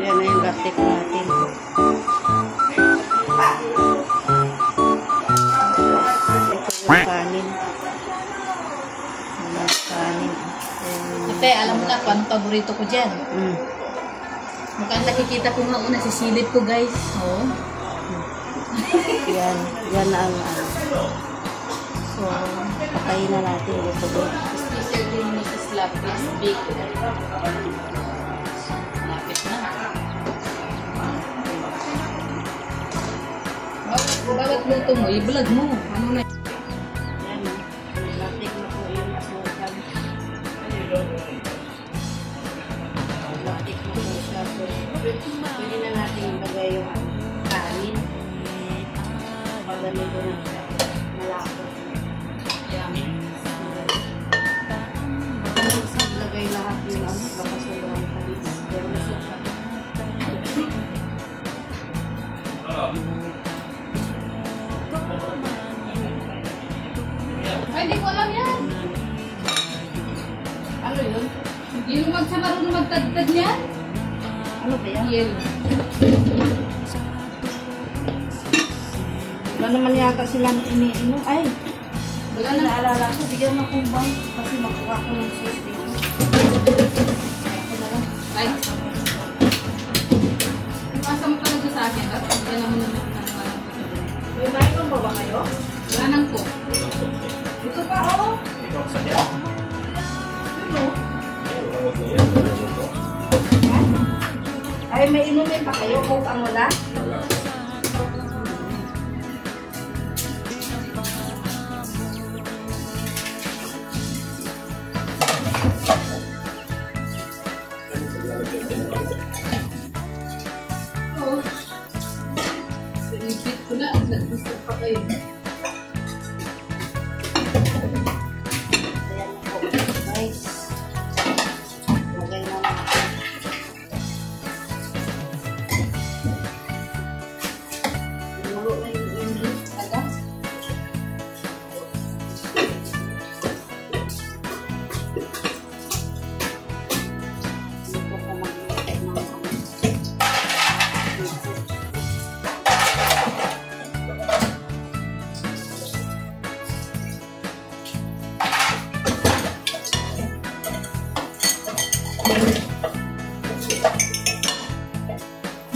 Ayan na yung garlic natin. Ito yung kanin. Kanin. Ate, alam mo na kung anong paborito ko dyan. Mukhang nakikita ko nga una, sisilip ko guys. Oh. Yan. Yan ang so, patayin na natin ito doon. Special din mo sa slab plus big. Lapit na. Bawat luto mo, i-vlog mo. Ano na? Yan. Lapit na po yung asukal. Lapit na po siya. So, pwede na natin ilagay yung kanin. Pagdami ko na siya. Malapot. Yummy. Lagay lahat yung baka sobrang talis. Pero nasuka. Ay, di ko alam yan. Ano yun? Yung marunong magtagtag niyan? Ano ba yan? Yun. Wala naman yata silang iniinom. Ay! Wala Kasi na. naalala ko, bigyan mo akong bang kasi makuha ko ng sauce dito. Ako na lang. Ay. Ipasa mo talaga sa akin. At yan naman naman ng malang. May mayroon ba ba kayo? Wala nang po. Ito pa, oh! Ano? Ay, may inumin pa kayo kung ang wala? Oo. Sinipit ko na. Nag-gusto pa kayo. Ayan na po, guys. Lagay na natin. Inulo na yung inumin talaga. Dito ko mag-iipit ng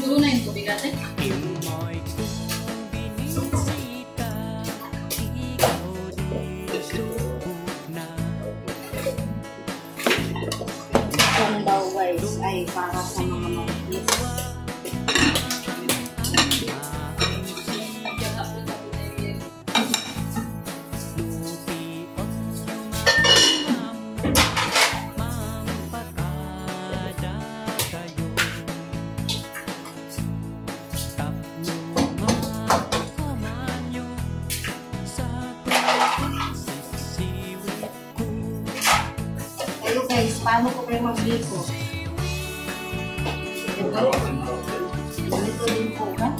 Luto na yung tubig ate. Itong daw guys ay para sa mga maulis. Kayo guys, paano ko kayo magbiko? Ito. Ganito din po ba?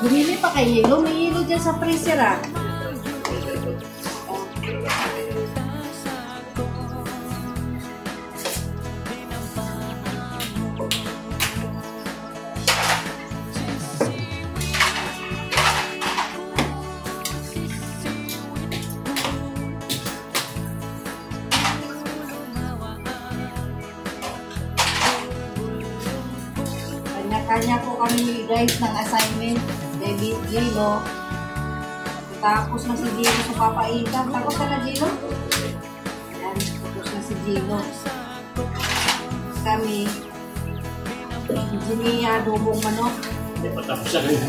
Bumili pa kayo hilo? May hilo dyan sa freezer ah. Kanya-kanya po kami guys ng assignment. David Gilo. Tapos na si Gilo sa papaitan. Tapos ka na Gilo? Ayan, tapos na si Gilo. Kami. Engineer, adobong manok. Hindi pa tapos na rin.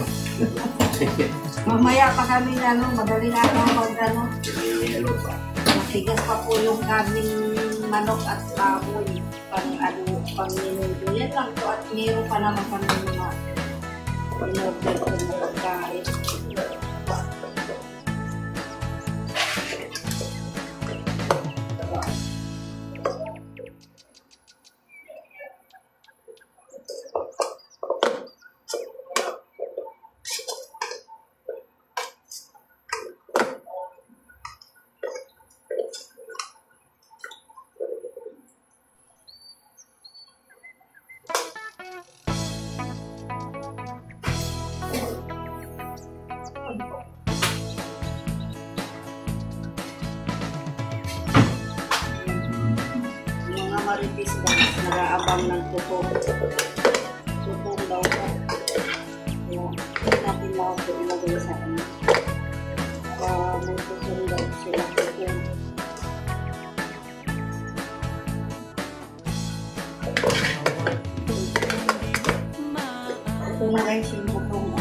Mamaya pa kami na, no? Madali na ako pag ano. Ano pa? Matigas pa po yung karning manok at baboy. Pang minuto. Yan lang po. At meron pa naman kami mga in-order ko na pagkain. Marites guys, nag-aabang ng tutong. Tutong daw ko. Kaya, hindi natin lahat ito ilagay sa ano. May tutong daw sila tutong. Ito na guys yung tutong.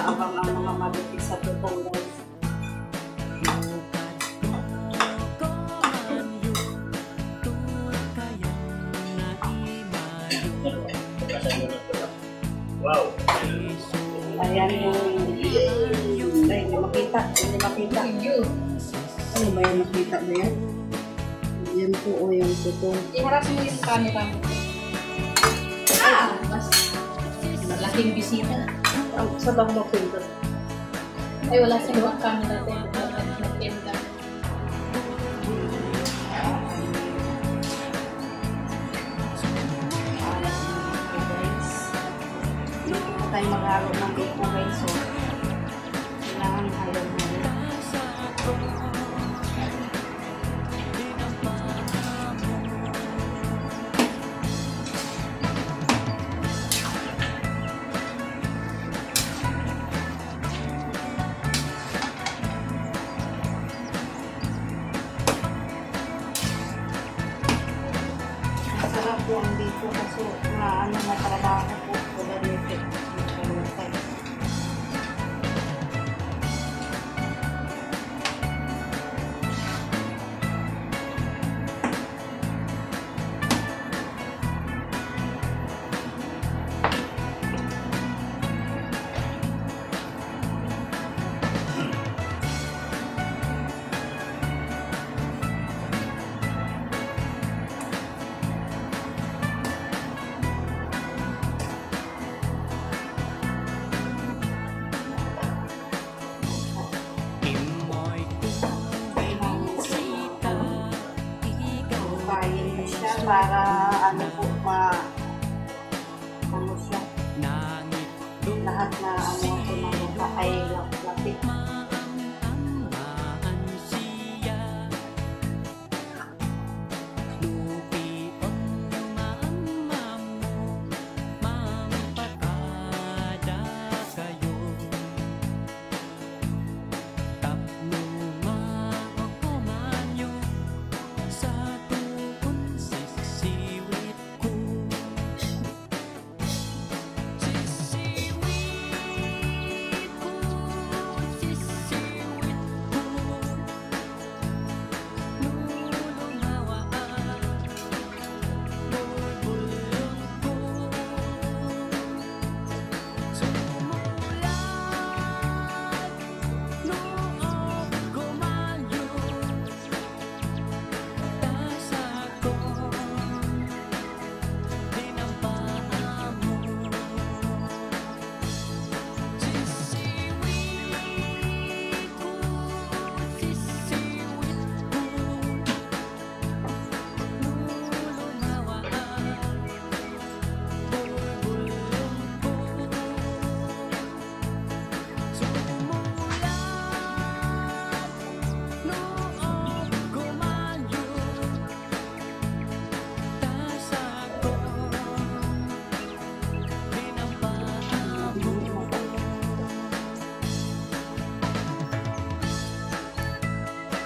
Abang ang mga marites sa tutong guys. Wow. Ayan yung ay, hindi makita. Ano ba yung makita ba yan? Yan po o yung tutong. Iharap mo yung camera mo. Mas malaking bisita. Sa bang mapinto? Ay, wala sa ibang camera natin. Nag-end. Tayo maghalo ng biko guys. So, kailangan halo mo. Masarap po ang biko kasi ano na trabaho po. Wala nito. Para ano po ano siya lahat na ano ito mga ay lapit.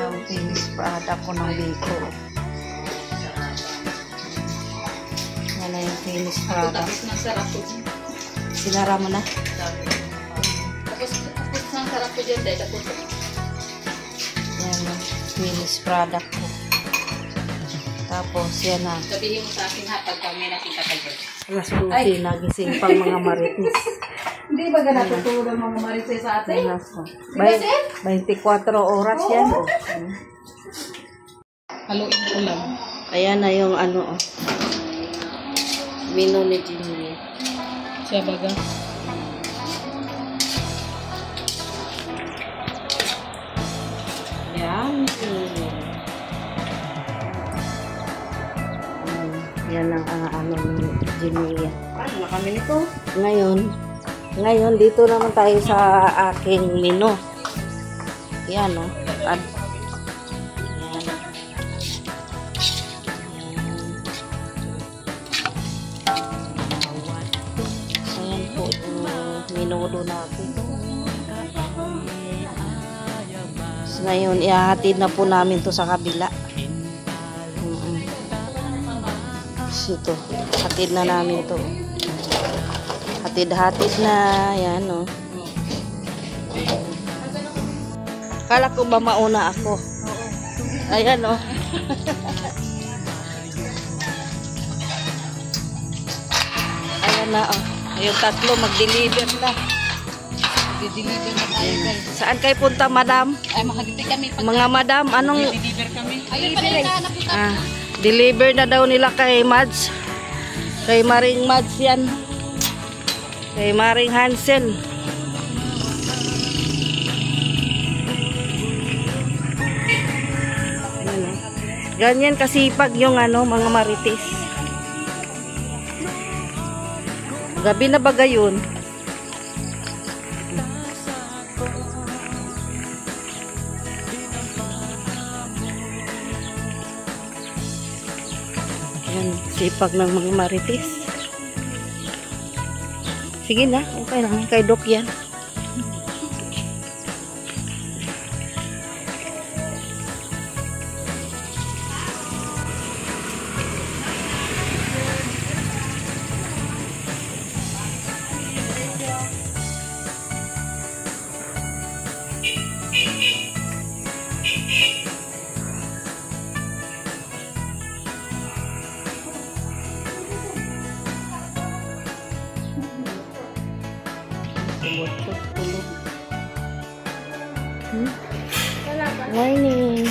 Ang finish product ko ng biko. Yan na yung finish product. Tapos ng sarap ko. Sinara mo na? Tapos ng sarap ko dyan dahil tapos. Yan yung finish product ko. Tapos yan na. Sabihin mo sa akin ha pag may nakita ka dyan. Alas 12 nagising pang mga marites. Hindi ba ganun tutulong mga marites sa atin? 24 oras yan. Oh. Haluin ko lang. Ayan na yung ano. Menu ni Jimmy. Siya baga. Yan. Yan ang ano ni Jimmy. kami nito. Ngayon, dito naman tayo sa aking menu. Yan, no? Yan. Ayan po yung minudo natin. So, ngayon, ihahatid na po namin to sa kabila. So, ito, hatid na namin to. Hatid-hatid na. Yan, no? Kala ko ba mauna ako? Ayan, no? Ayan na, oh. Yung tatlo, mag-deliver na. Mag-deliver na tayo, guys. Saan kayo punta, madam? Ay, makagiti kami. Mga madam, anong... Deliver kami. Ayun pala yung nahanap ko. Deliver na daw nila kay Mads. Kay Maring Mads yan. Kay Maring Hansel. Ganyan kasipag yung mga marites. Gabi na ba gayon? Yan, sipag ng mga marites. Sige na, okay lang. Kay Doc yan. Morning.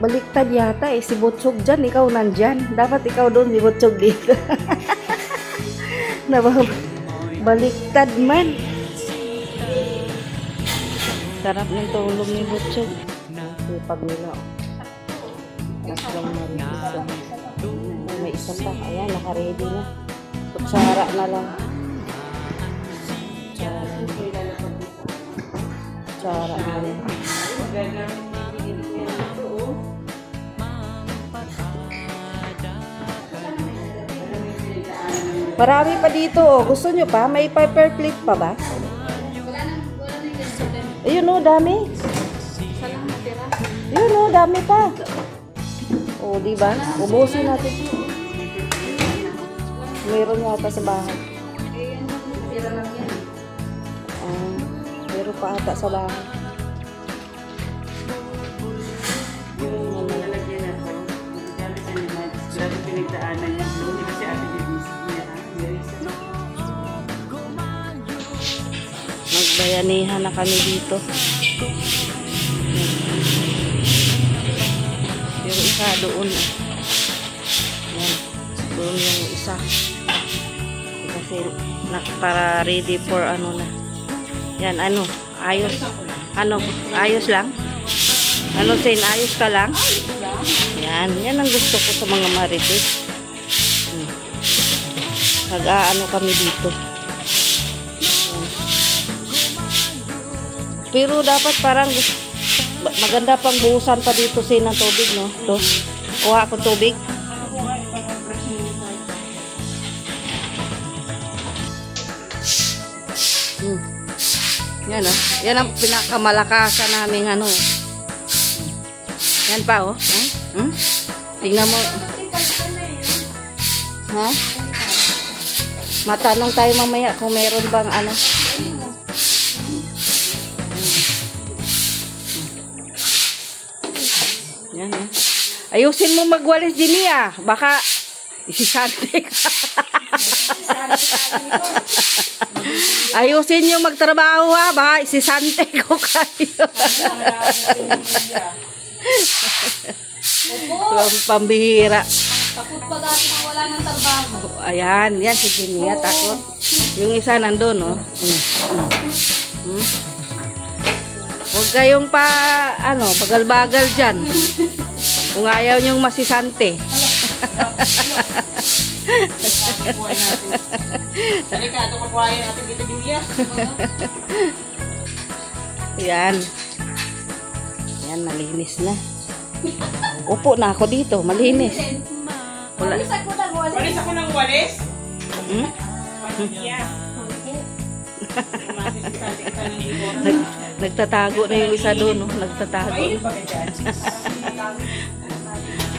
Baliktad yata eh. Si Butsog dyan, ikaw nandyan. Dapat ikaw doon, si Butsog dito. Baliktad man. Sarap ng tulong ni Butsog. Sipag nila. Maslong marisa. May isa pa. Ayan, naka-ready na. Kutsara na lang. Kutsara na lang. Marami pa dito, oh. Gusto nyo pa? May paper plate pa ba? Ayun, oh, dami. Ayun, oh, dami pa. Oh, diba? Ubusin natin. Meron yata sa bahay. Meron pa ata sa bahay. Grabe pinagdaanan niya. Hindi kasi ate Denise niya. Magbayanihan na kami dito. Yung isa doon. Yan. Doon yung isa. Kasi para ready for ano na. Yan, ano. Ayos. Ano, ayos lang. Ano, Sin, ayos ka lang? Yan. Yan ang gusto ko sa mga marites. Nag-aano kami dito. Pero dapat parang maganda pang buhusan pa dito Sin ng tubig, no? Ito. Kuha akong tubig. Yan, oh. Yan ang pinakamalakasan namin ano. Yan pa, oh. Tingnan mo. Ha? Matanong tayo mamaya kung meron bang ano. Yan, yan. Ayusin mo magwalis din niya. Baka isisante ka. Ayusin nyo magtrabaho ha. Baka isisante ko kayo. Pambihira. Takot pa dati na wala ng trabaho. Ayan, yan si Jinia, takot. Yung isa nandun, no? Huwag kayong pa, ano, bagal-bagal dyan. Kung ayaw nyong masisante. Halika, ito kakuhain natin dito, Julia. Yan. Yan, malinis na. Upo na ako dito, malinis. Wala. Walis ako ng walis. Hmm? Yeah. Nagtatago na yung isa doon, no? Nagtatago.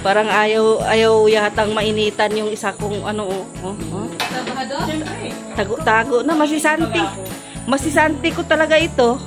Parang ayaw yatang mainitan yung isa kong ano, Tago-tago na, masisanti. Masisanti ko talaga ito.